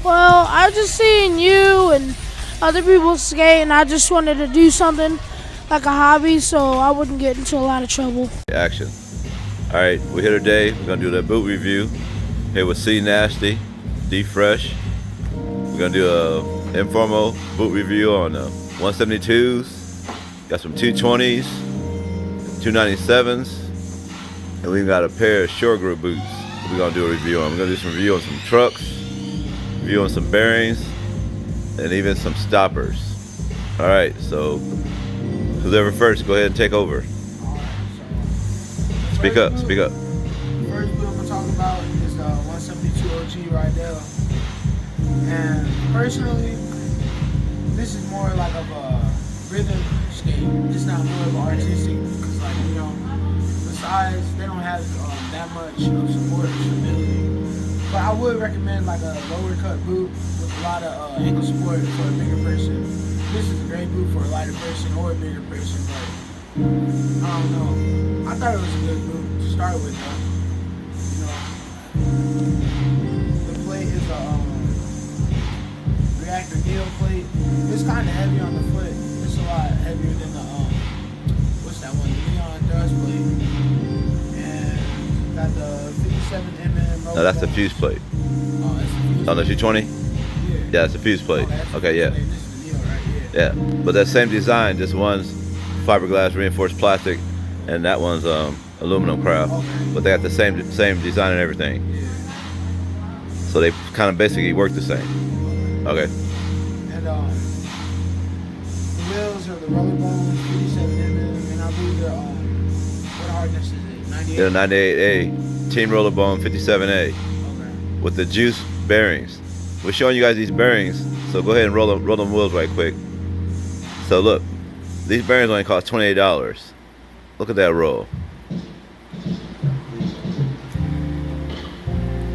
Well, I just seen you and other people skate, and I just wanted to do something like a hobby so I wouldn't get into a lot of trouble. Action. All right, we're here today. We're gonna do the boot review. Here with C Nasty, D Fresh. We're gonna do a informal boot review on 172s. Got some 220s, 297s, and we've got a pair of short grip boots we're gonna do a review on. We're gonna do some review on some trucks, review on some bearings, and even some stoppers. All right, so who's ever first, go ahead and take over. Speak up, speak up. The first boot I'm going to talk about is the 172 OG Riedell. And personally, this is more like of a rhythm skate. It's not more of an artistic, because like, you know, besides, they don't have that much of support or stability. But I would recommend like a lower cut boot with a lot of ankle support for a bigger person. This is a great boot for a lighter person or a bigger person, but I don't know. I thought it was a good boot to start with, though. You know, the plate is a reactor Riedell plate. It's kind of heavy on the foot. It's a lot heavier than the what's that one? The Neon thrust plate. And got the 57mm. No, that's the fuse plate. Oh, that's the fuse. Oh, the 220? Yeah, that's the fuse plate. Okay, yeah. This is the Neon right here. Yeah, but that same design, just one's fiberglass reinforced plastic, and that one's aluminum craft. Okay. But they got the same design and everything. Yeah. So they kind of basically work the same. Okay. And the wheels are the roller bones, 57mm, and I believe they're what hardness is it? 98. They're 98A, Team Rollerbone 57A, Okay. with the juice bearings. We're showing you guys these bearings, so go ahead and roll them wheels right quick. So look, these bearings only cost $28. Look at that roll.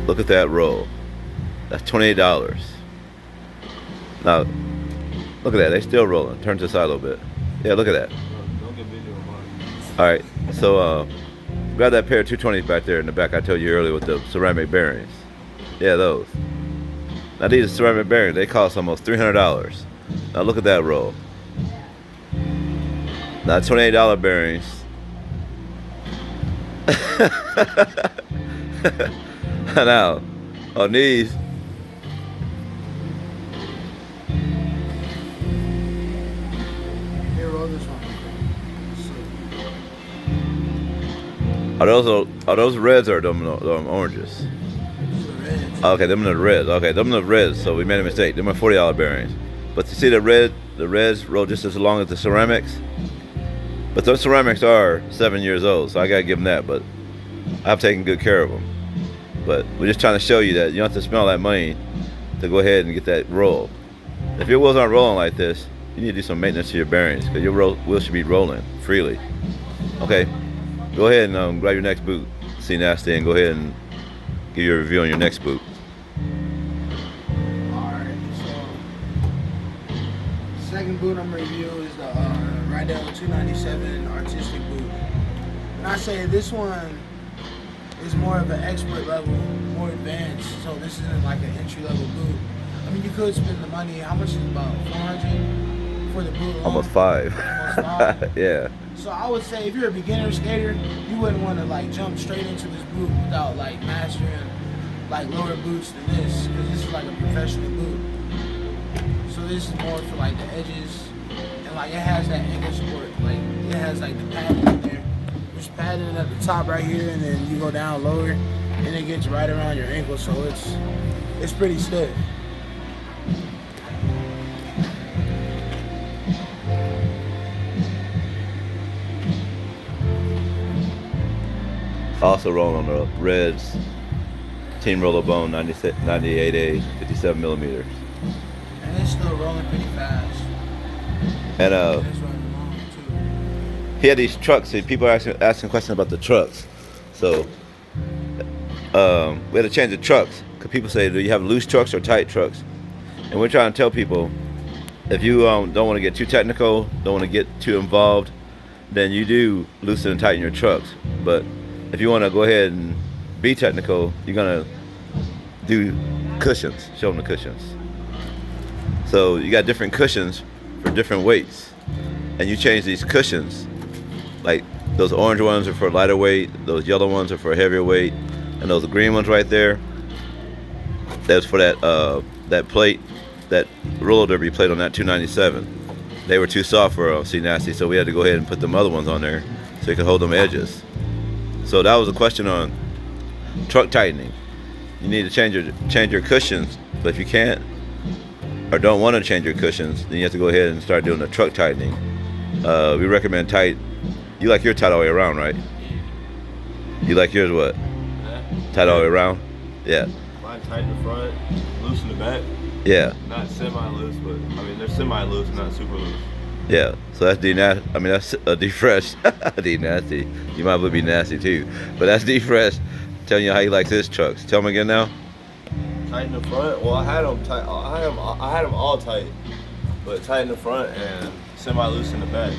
Look at that roll. That's $28. Now, look at that. They still rolling. Turn to the side a little bit. Yeah, look at that. All right. So, grab that pair of 220s back there in the back I told you earlier with the ceramic bearings. Yeah, those. Now these are ceramic bearings. They cost almost $300. Now look at that roll. Now $28 bearings. Now on these, Here, roll this one. are those reds or them oranges? These are reds. Okay, them are the reds. Okay, them are the reds. So we made a mistake. Them are $40 bearings. But you see the reds roll just as long as the ceramics. But those ceramics are 7 years old, so I gotta give them that. But I've taken good care of them. But we're just trying to show you that you don't have to spend all that money to go ahead and get that roll. If your wheels aren't rolling like this, you need to do some maintenance to your bearings, because your wheels should be rolling freely. Okay, go ahead and grab your next boot, C Nasty, and go ahead and give you a review on your next boot. Alright, so second boot I'm gonna review is the Riedell 297 artistic boot. And I say this one is more of an expert level, more advanced, so this isn't like an entry level boot. I mean, you could spend the money. How much is it, about 400 for the boot alone? Almost five. Almost 5. Yeah. So I would say if you're a beginner skater, you wouldn't want to like jump straight into this boot without like mastering like lower boots than this, because this is like a professional boot. So this is more for like the edges, and like it has that ankle support. Like it has like the padding in there. There's padding at the top right here, and then you go down lower, and it gets right around your ankle. So it's pretty stiff. Also rolling on the reds, Team Rollerbone 98A 57mm. And it's still rolling pretty fast. And And it's running long too. he had these trucks, and people are asking questions about the trucks. So we had to change the trucks, because people say, do you have loose trucks or tight trucks? And we're trying to tell people, if you don't want to get too technical, don't want to get too involved, then you do loosen and tighten your trucks. But if you want to go ahead and be technical, you're gonna do cushions. Show them the cushions. So you got different cushions for different weights, and you change these cushions. Like those orange ones are for lighter weight, those yellow ones are for heavier weight, and those green ones right there, that's for that plate, that roller derby plate on that 297. They were too soft for C Nasty, so we had to go ahead and put them other ones on there so you could hold them edges. So that was a question on truck tightening. You need to change your cushions, but if you can't or don't want to change your cushions, then you have to go ahead and start doing the truck tightening. We recommend tight. You like your tight all the way around, right? You like yours what? Yeah. Tight all the way around? Yeah. Mine tight in the front, loose in the back. Yeah. Not semi-loose, but I mean they're semi-loose, not super loose. Yeah. So that's D-Nasty. I mean that's D-Fresh. D-Nasty. You might as well be nasty too. But that's D-Fresh telling you how he likes his trucks. Tell him again now. Tight in the front. Well, I had them tight. I had them all tight, but tight in the front and semi-loose in the back.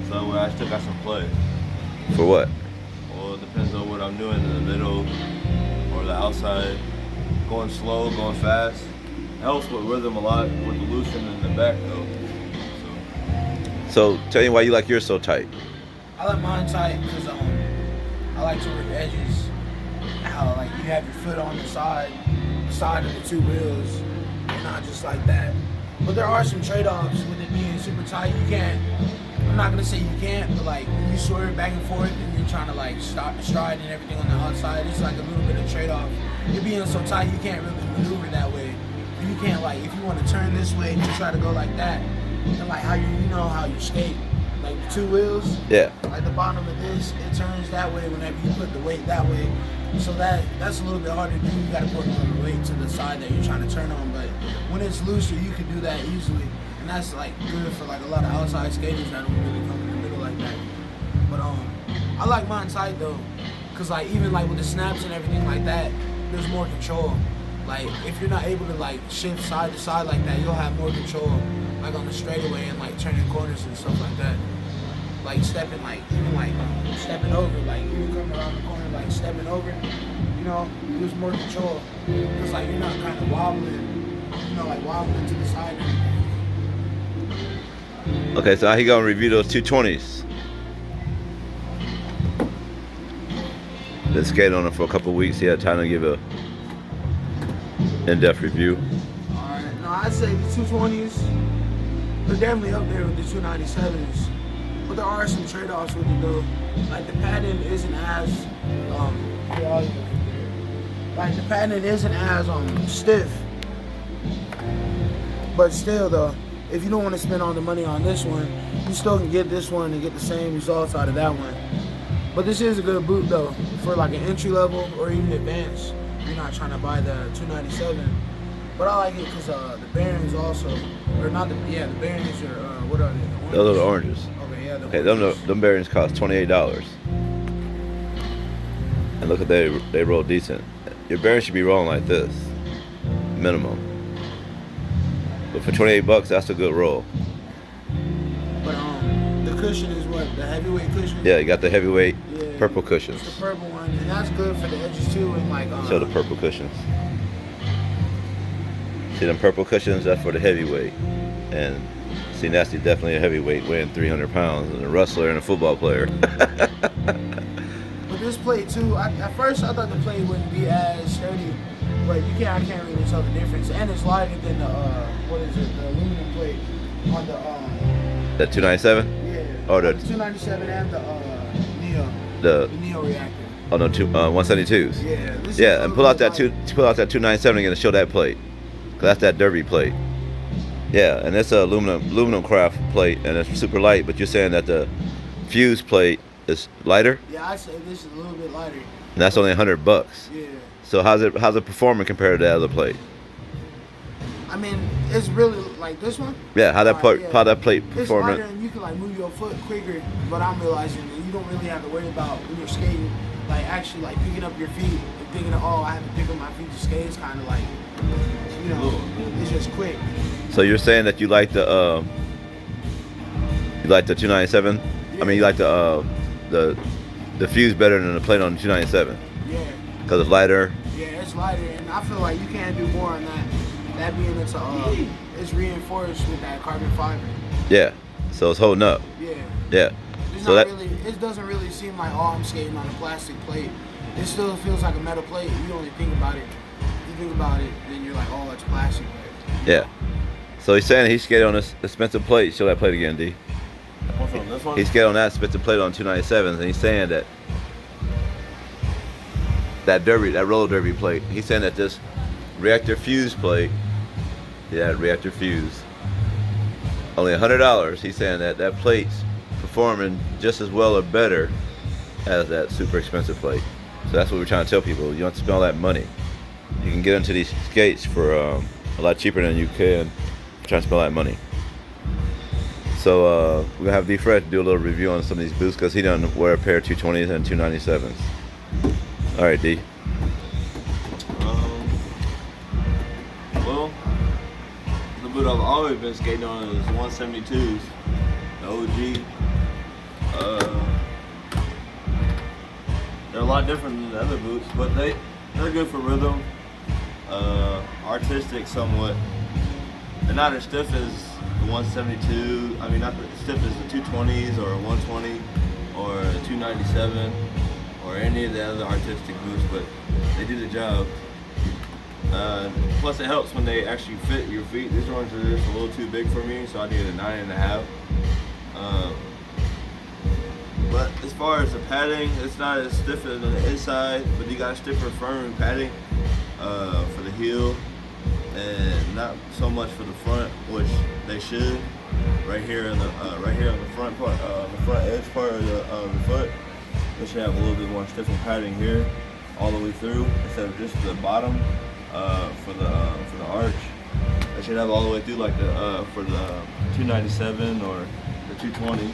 So I still got some play. For what? Well, it depends on what I'm doing in the middle or the outside. Going slow, going fast. Helps with rhythm a lot with the loosening in the back though. So tell me why you like yours so tight. I like mine tight because I like to work edges. How like you have your foot on the side of the two wheels, and not just like that. But there are some trade-offs with it being super tight. You can't. I'm not gonna say you can't, but like when you swerve back and forth and you're trying to like stop the stride and everything on the outside, it's like a little bit of trade-off. It being so tight, you can't really maneuver that way. You can't like if you want to turn this way and you try to go like that, and like how you know how you skate, like the two wheels. Yeah. Like the bottom of this, it turns that way whenever you put the weight that way. So that's a little bit harder to do. You gotta put more weight to the side that you're trying to turn on. But when it's looser, you can do that easily. And that's like good for like a lot of outside skaters that don't really come in the middle like that. But I like mine tight though. Cause like even like with the snaps and everything like that, there's more control. Like if you're not able to like shift side to side like that, you'll have more control like on the straightaway and like turning corners and stuff like that. Like stepping like even like stepping over, like even coming around the corner, like stepping over, you know, there's more control. Cause like you're not kind of wobbling, you know, like wobbling to the side. Okay, so how he gonna review those 220s? Been skating on them for a couple of weeks. He had time to give a in-depth review. Alright, no, I'd say the 220s, they're definitely up there with the 297s. But there are some trade-offs with it though. Like the padding isn't as like the padding isn't as stiff. But still though, if you don't want to spend all the money on this one, you still can get this one and get the same results out of that one. But this is a good boot though, for like an entry level or even advanced. You're not trying to buy the 297. But I like it because the bearings also, or not the bearings are what are they? Those are the oranges. Okay, yeah. Okay, them bearings cost $28. And look at they roll decent. Your bearings should be rolling like this, minimum. But for $28, that's a good roll. But the cushion is what, the heavyweight cushion? Yeah, you got the heavyweight purple It's cushions. the purple one, and that's good for the edges too. And like Show the purple cushions. See them purple cushions? That's for the heavyweight. And see, Nasty definitely a heavyweight, weighing 300 pounds, and a wrestler and a football player. But this plate too, at first I thought the plate wouldn't be as sturdy, but I can't really tell the difference. And it's lighter than the the aluminum plate on the That 297? yeah. Oh, the 297 and the Neo. The The Neo reactor. oh no, 172s. Yeah. This is Yeah, a and little pull out bit that lighter. pull out that 297 again and show that plate. 'Cause that's that derby plate. Yeah, and it's a aluminum craft plate, and it's super light. But you're saying that the fuse plate is lighter, Yeah, I say this is a little bit lighter. and that's only $100. Yeah. So how's it performing compared to that other plate? I mean, it's really like this one. Yeah, how that Alright, how that plate It's performing? lighter and you can like move your foot quicker, but I'm realizing that you don't really have to worry about when you're skating, like actually like picking up your feet and thinking, oh, I have to pick up my feet to skate. It's kind of like, you know, it's just quick. So you're saying that you like the 297? I mean, you like the fuse better than the plate on the 297 Yeah. because it's lighter Yeah, it's lighter, and I feel like you can't do more on that. That being it's reinforced with that carbon fiber. Yeah. So it's holding up. Yeah. Yeah. It's So not that really. It doesn't really seem like, oh, I'm skating on a plastic plate. It still feels like a metal plate. You only think about it. You think about it, then you're like, oh, it's plastic. But, yeah. So he's saying he skated on this expensive plate. Show that plate again, D. What's on this one? He skated on that expensive plate on 297s, and he's saying that that roller derby plate. He's saying that this reactor fuse plate, reactor fuse, only $100. He's saying that that plate's performing just as well or better as that super expensive plate. So that's what we're trying to tell people. You don't have to spend all that money. You can get into these skates for a lot cheaper than you can trying to spend all that money. So we're gonna have D Fred do a little review on some of these boots because he doesn't wear a pair of 220s and 297s. All right, D. Well, the boot I've always been skating on is 172s, the OG. They're a lot different than the other boots, but they're good for rhythm. Artistic somewhat. They're not as stiff as the 172. I mean, not as stiff as the 220s or a 120 or a 297 or any of the other artistic boots, but they do the job. Plus, it helps when they actually fit your feet. These ones are just a little too big for me, so I need a 9.5. But as far as the padding, it's not as stiff as on the inside, but you got a stiffer, firm padding for the heel, and not so much for the front, which they should. Right here on the front part, the front edge part of the foot, they should have a little bit more stiffer padding here, all the way through, instead of just the bottom for the arch. They should have all the way through, like the for the 297 or the 220s.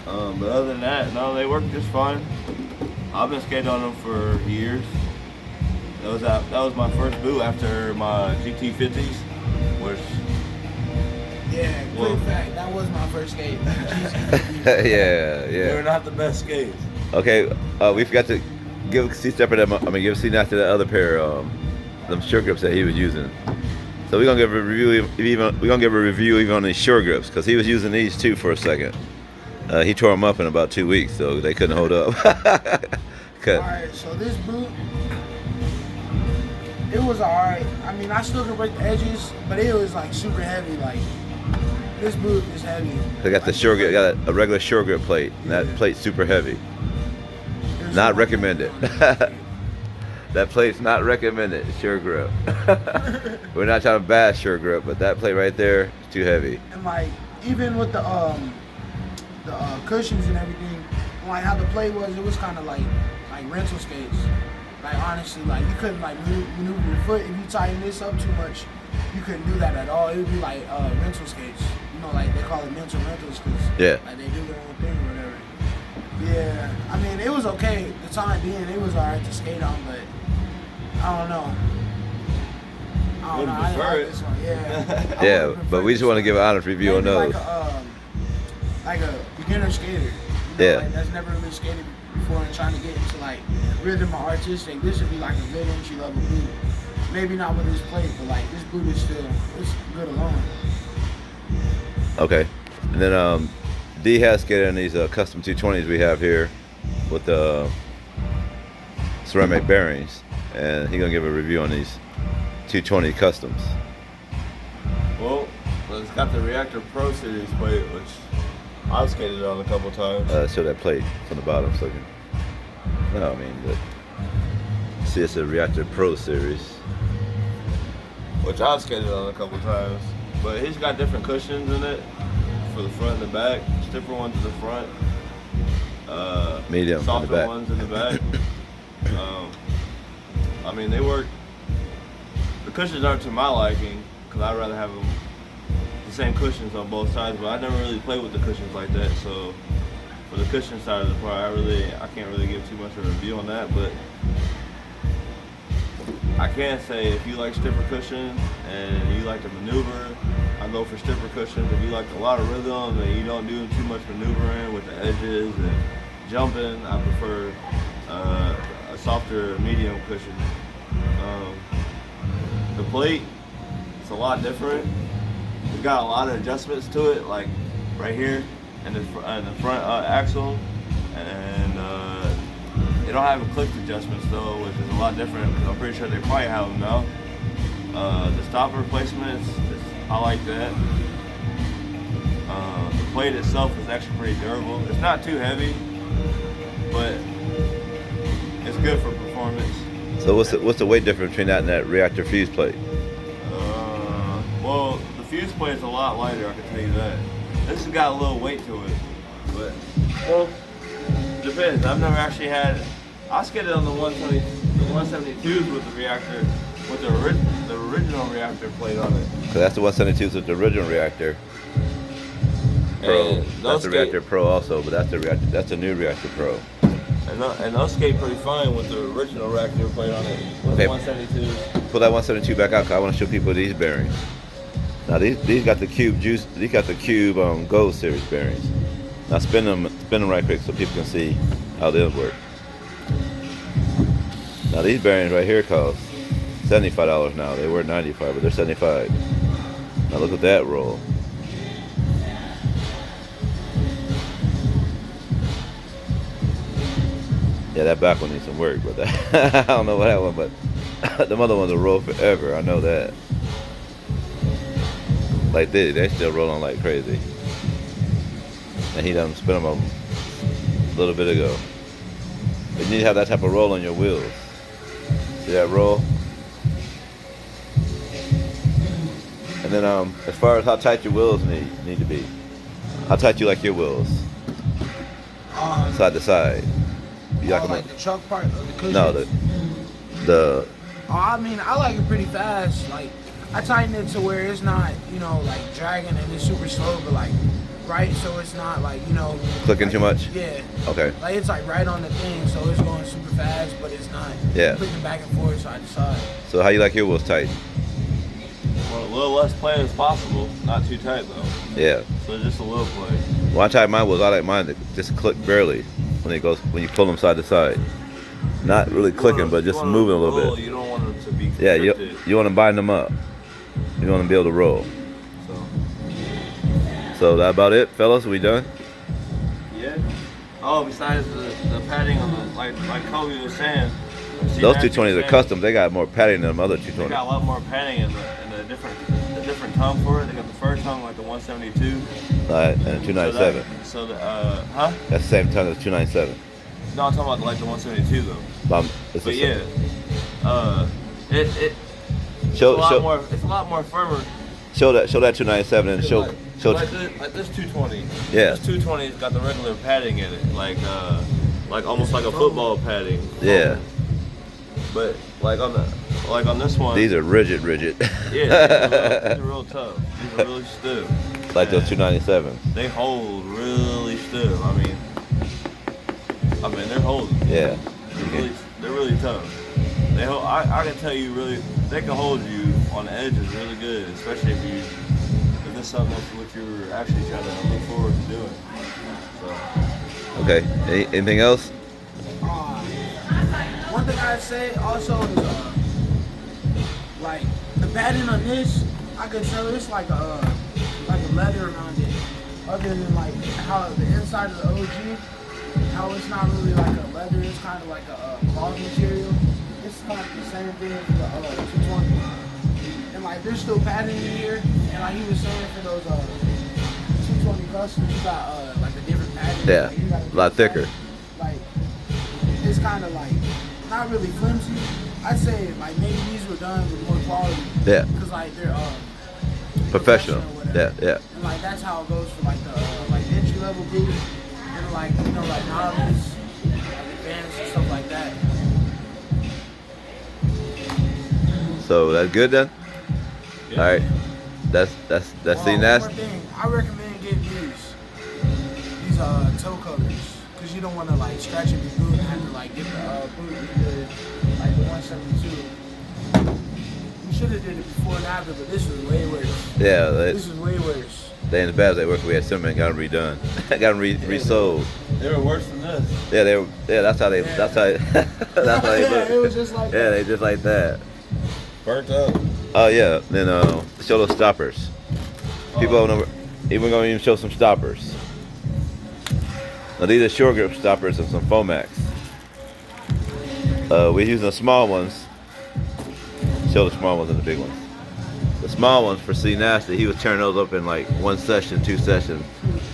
But other than that, no, they work just fine. I've been skating on them for years. That was my first boot after my GT50s, which yeah, quick fact, that was my first skate. yeah. they were not the best skates. Okay, we forgot to give C-Stepper them. I mean, give C after the other pair, them shore grips that he was using. So we're gonna give a review. Even on these shore grips because he was using these too for a second. He tore them up in about 2 weeks, so they couldn't hold up. Alright, so this boot, it was alright. I mean, I still could break the edges, but it was like super heavy. Like, this boot is heavy. They got the shore grip, got a regular shore grip plate. And that plate's super heavy. Not recommended. That plate's not recommended, shore grip. We're not trying to bash shore grip, but that plate right there is too heavy. And like, even with the cushions and everything, like how the plate was, it was kind of like rental skates. Like honestly, like you couldn't like maneuver your foot if you tighten this up too much. You couldn't do that at all. It would be like rental skates. You know, like they call it mental rentals because like they do their own thing or whatever. Yeah, I mean it was okay. The time being, it was alright to skate on, but I don't know. I don't know. I didn't like this one. Yeah. Yeah, but we just want to give an honest review on those. Like a beginner skater. You know, like that's never really skated before and trying to get into like rhythm or artistic. This would be like a good entry level boot. Maybe not with this plate, but like this boot is still good alone. Okay, and then D has skated in these custom 220s we have here with the ceramic bearings, and he's gonna give a review on these 220 customs. Well, it's got the Reactor Pro Series plate, which I've skated on a couple times. Show that plate from the bottom so you can. No, I mean, see, it's a Reactor Pro Series. Which I've skated on a couple times. But he's got different cushions in it for the front and the back. Stiffer ones in the front. Medium softer in the back. ones in the back. I mean, they work. The cushions aren't to my liking because I'd rather have them the same cushions on both sides. But I never really played with the cushions like that. So for the cushion side of the part, I can't really give too much of a review on that. But I can say if you like stiffer cushions and you like to maneuver, I go for stiffer cushions. If you like a lot of rhythm and you don't do too much maneuvering with the edges and jumping, I prefer a softer softer medium cushion. The plate, it's a lot different. We've got a lot of adjustments to it, like right here and the front axle, and they don't have a click adjustments though, which is a lot different because I'm pretty sure they probably have them now. The stopper replacements, I like that. The plate itself is actually pretty durable. It's not too heavy, but it's good for performance. So what's the weight difference between that and that reactor fuse plate? Well, the fuse plate is a lot lighter, I can tell you that. This has got a little weight to it, but well, depends. I've never actually had. I skidded on the 172s with the reactor, with the original reactor plate on it. So that's the 172s with the original reactor. Pro. That's the reactor Pro also, but that's the reactor. That's the new reactor Pro. And they'll skate pretty fine with the original reactor plate on it. With Okay. 172s. Pull that 172 back out, 'cause I want to show people these bearings. Now these got the cube juice. These got the cube Gold Series bearings. Now spin them right quick so people can see how they'll work. Now these bearings right here cost $75 now. They were $95, but they're $75. Now look at that roll. Yeah, that back one needs some work, but that, I don't know what that one, but the other ones will roll forever. I know that. Like they still rolling like crazy. And he done spin them a little bit ago. But you need to have that type of roll on your wheels. See that roll? And then as far as how tight your wheels need to be. How tight you like your wheels? Side to side. You Like the truck part of the cushion? No, the I mean, I like it pretty fast. Like, I tighten it to where it's not, like dragging and it's super slow, but like, right, so it's not like, clicking too much? Yeah. Okay. Like, it's like right on the thing, so it's going super fast, but it's not clicking back and forth side to side. So how you like your wheels tight? Well, a little less play as possible. Not too tight though. Yeah. So just a little play. When I tighten my wheels, I like mine to just click barely when you pull them side to side. Not really clicking, but just moving a little bit. You don't want them to be Yeah, constricted. you want to bind them up. You want to be able to roll. So that about it, fellas? We done? Yeah. Oh, besides the padding on the, like Kobe was saying. Those 220s are custom. They got more padding than them other They 220s. got a lot more padding in the different tongue for it. They got the first tongue like the 172. And a 297. That's the same tongue as 297. No, I'm talking about like the 172 though. It's But yeah, it's a lot more firmer. Show that 297 and show like this 220. Yeah. This 220's got the regular padding in it, like almost like a football padding. Yeah. But like on this one. These are rigid. Yeah, these are real tough. These are really stiff. Like those 297s. They hold really stiff. I mean they're holding. Yeah. They're really tough. They hold. I can tell you really, they can hold you on the edges really good, especially if this is something that's what you're actually trying to look forward to doing. So. Okay. Anything else? One thing I'd say also is like the padding on this, I could tell it's like a leather around it. Other than like how the inside of the OG, how it's not really like a leather, it's kind of like a cloth material. It's kind of the same thing as the 220. And like there's still padding in here, and like he was saying for those 220 customs, you got like a different padding. Yeah, like, you got a lot thicker. Like it's kind of like not really flimsy. I'd say like maybe these were done with more quality. Yeah. Because like they're Professional. Yeah. And like that's how it goes for like the entry level group and like like novice, like advanced and stuff like that. So that's good then. Yeah. All right. That's One more thing, I recommend getting these toe covers, because you don't want to like scratch up your boot and have to like get the boot either like the 172. You should have did it before and after, but this was way worse. Yeah. This is way worse. They ain't as bad as they were 'cause we had Cinnamon got them redone. got them resold. They were worse than this. Yeah, they were. Yeah, that's how they. That's how. That's how they look. It was just like Yeah, that. they just like that. Burnt up. Oh yeah. Then show those stoppers. People don't know. We're gonna even show some stoppers. Now these are short grip stoppers and some Fomax. We're using the small ones. Show the small ones and the big ones. The small ones for C Nasty, he was turning those up in like 1 session, 2 sessions.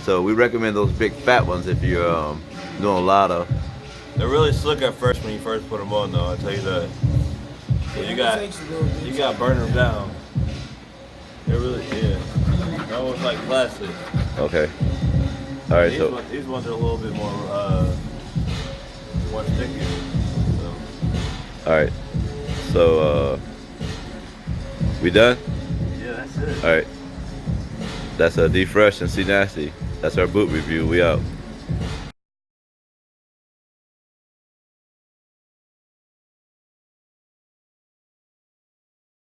So we recommend those big fat ones if you're doing a lot of. They're really slick at first when you first put them on, though. I tell you that. So you got to burn them down. They're really, yeah. They're almost like plastic. Okay. All right. These ones are a little bit more sticky. So. All right. So we done? Yeah, that's it. All right. That's D Fresh and C Nasty. That's our boot review. We out.